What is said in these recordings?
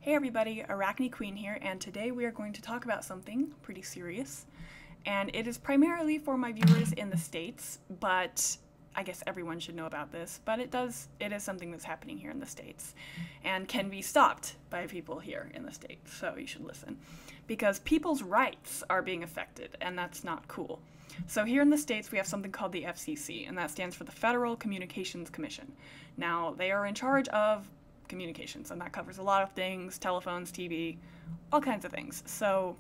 Hey everybody, Arachne Queen here, and today we are going to talk about something pretty serious. And it is primarily for my viewers in the States, but I guess everyone should know about this, but it is something that's happening here in the States and can be stopped by people here in the States, so you should listen. Because people's rights are being affected, and that's not cool. So here in the States, we have something called the FCC, and that stands for the Federal Communications Commission. Now, they are in charge of communications, and that covers a lot of things: telephones, TV, all kinds of things. So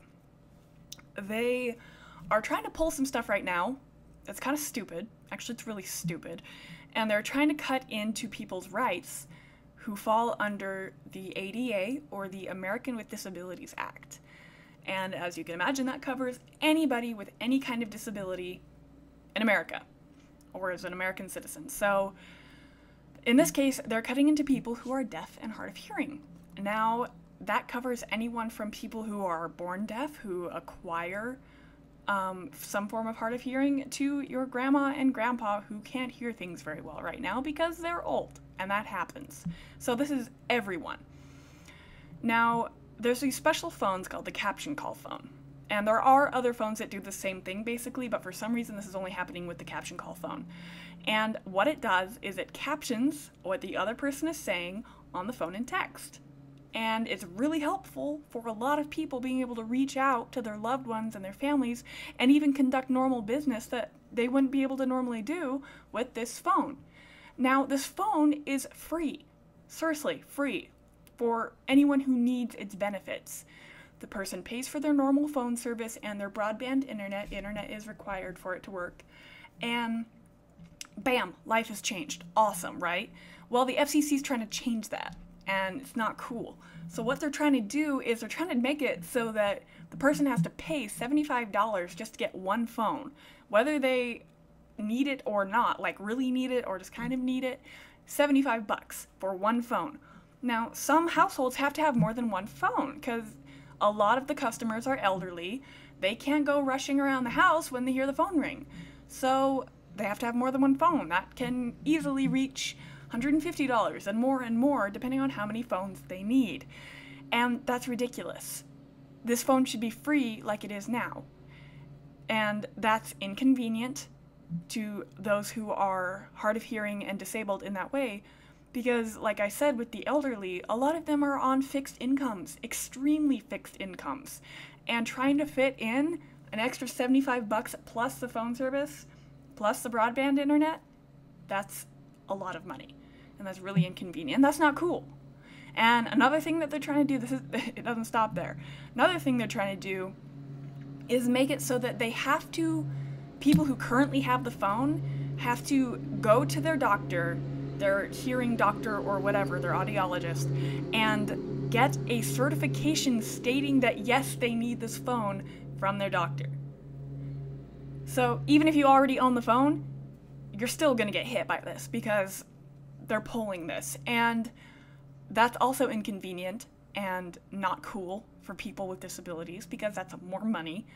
they are trying to pull some stuff right now that's kind of stupid. Actually, it's really stupid. And they're trying to cut into people's rights who fall under the ADA, or the American with Disabilities Act. And as you can imagine, that covers anybody with any kind of disability in America, or as an American citizen. So in this case, they're cutting into people who are deaf and hard of hearing. Now, that covers anyone from people who are born deaf, who acquire some form of hard of hearing, to your grandma and grandpa who can't hear things very well right now because they're old, and that happens. So this is everyone. Now, there's these special phones called the Caption call phone. And there are other phones that do the same thing, basically, but for some reason this is only happening with the Caption call phone. And what it does is it captions what the other person is saying on the phone in text. And it's really helpful for a lot of people being able to reach out to their loved ones and their families and even conduct normal business that they wouldn't be able to normally do with this phone. Now, this phone is free. Seriously, free for anyone who needs its benefits. The person pays for their normal phone service and their broadband internet. Internet is required for it to work. And bam, life has changed. Awesome, right? Well, the FCC is trying to change that, and it's not cool. So what they're trying to do is they're trying to make it so that the person has to pay $75 just to get one phone. Whether they need it or not, like really need it or just kind of need it, $75 for one phone. Now, some households have to have more than one phone because a lot of the customers are elderly. They can't go rushing around the house when they hear the phone ring. So they have to have more than one phone. That can easily reach $150 and more, depending on how many phones they need. And that's ridiculous. This phone should be free like it is now. And that's inconvenient to those who are hard of hearing and disabled in that way. Because, like I said, with the elderly, a lot of them are on fixed incomes, extremely fixed incomes. And trying to fit in an extra $75 plus the phone service, plus the broadband internet, that's a lot of money. And that's really inconvenient. That's not cool. And another thing that they're trying to do, it doesn't stop there. Another thing they're trying to do is make it so that people who currently have the phone have to go to their doctor, their hearing doctor or whatever, their audiologist, and get a certification stating that yes, they need this phone from their doctor. So even if you already own the phone, you're still going to get hit by this because they're pulling this. And that's also inconvenient and not cool for people with disabilities because that's more money,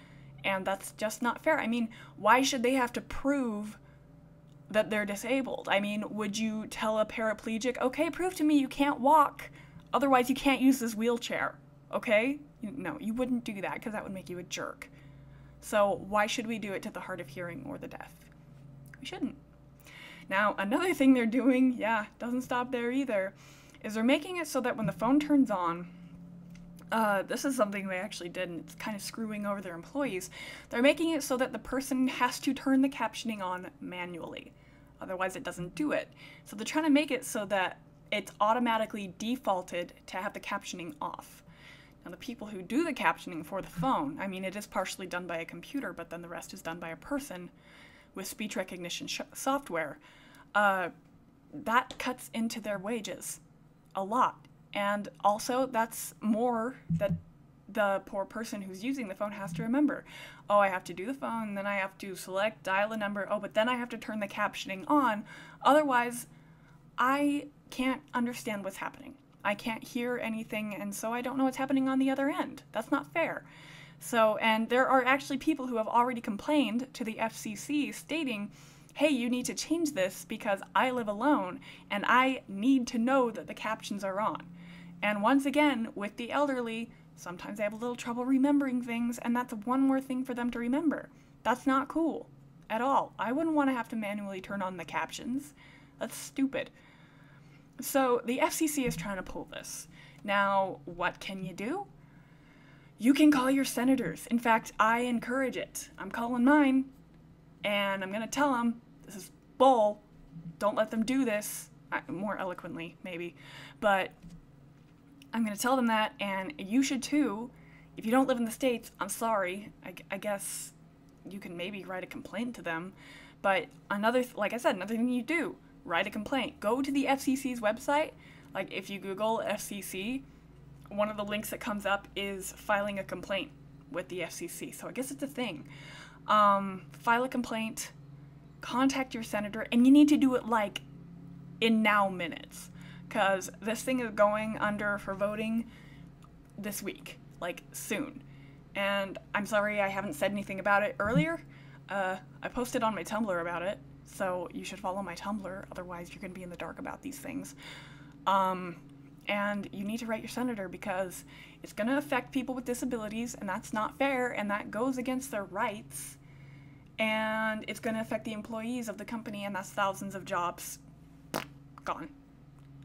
and that's just not fair. I mean, why should they have to prove that they're disabled? I mean, would you tell a paraplegic, okay, prove to me you can't walk, otherwise you can't use this wheelchair, okay? No, you wouldn't do that because that would make you a jerk. So why should we do it to the hard of hearing or the deaf? We shouldn't. Now, another thing they're doing, doesn't stop there either, is they're making it so that when the phone turns on, this is something they actually did, and it's kind of screwing over their employees. They're making it so that the person has to turn the captioning on manually. Otherwise, it doesn't do it. So they're trying to make it so that it's automatically defaulted to have the captioning off. Now, the people who do the captioning for the phone, I mean, it is partially done by a computer, but then the rest is done by a person with speech recognition software. That cuts into their wages a lot. And also, that's more that the poor person who's using the phone has to remember. Oh, I have to do the phone, then I have to select, dial a number, but then I have to turn the captioning on. Otherwise, I can't understand what's happening. I can't hear anything, and so I don't know what's happening on the other end. That's not fair. So, and there are actually people who have already complained to the FCC stating, hey, you need to change this because I live alone and I need to know that the captions are on. And once again, with the elderly, sometimes they have a little trouble remembering things, and that's one more thing for them to remember. That's not cool at all. I wouldn't want to have to manually turn on the captions. That's stupid. So the FCC is trying to pull this. Now, what can you do? You can call your senators. In fact, I encourage it. I'm calling mine, and I'm going to tell them, this is bull. Don't let them do this. More eloquently, maybe. But I'm going to tell them that, and you should too. If you don't live in the States, I'm sorry. I guess you can maybe write a complaint to them. But like I said, another thing you do, write a complaint. Go to the FCC's website. Like, if you Google FCC, one of the links that comes up is filing a complaint with the FCC. So I guess it's a thing. File a complaint, contact your senator, and you need to do it, like, in now minutes. Because this thing is going under for voting this week, like, soon. And I'm sorry I haven't said anything about it earlier. I posted on my Tumblr about it, so you should follow my Tumblr, otherwise you're going to be in the dark about these things. And you need to write your senator, because it's going to affect people with disabilities, and that's not fair, and that goes against their rights. And it's going to affect the employees of the company, and that's thousands of jobs gone.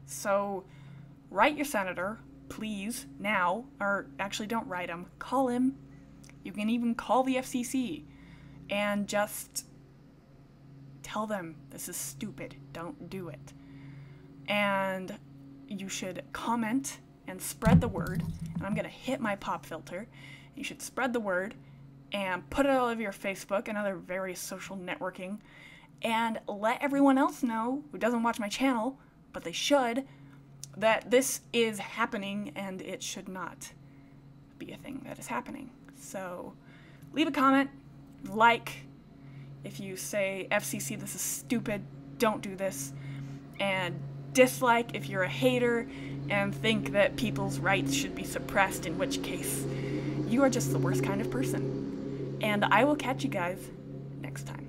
So write your senator, please, now. Or actually, don't write him. Call him. You can even call the FCC and just tell them this is stupid. Don't do it. And you should comment and spread the word. And I'm going to hit my pop filter. You should spread the word and put it all over your Facebook and other various social networking. And let everyone else know who doesn't watch my channel, but they should, that this is happening and it should not be a thing that is happening. So leave a comment, like if you say, FCC, this is stupid, don't do this, and dislike if you're a hater and think that people's rights should be suppressed, in which case you are just the worst kind of person. And I will catch you guys next time.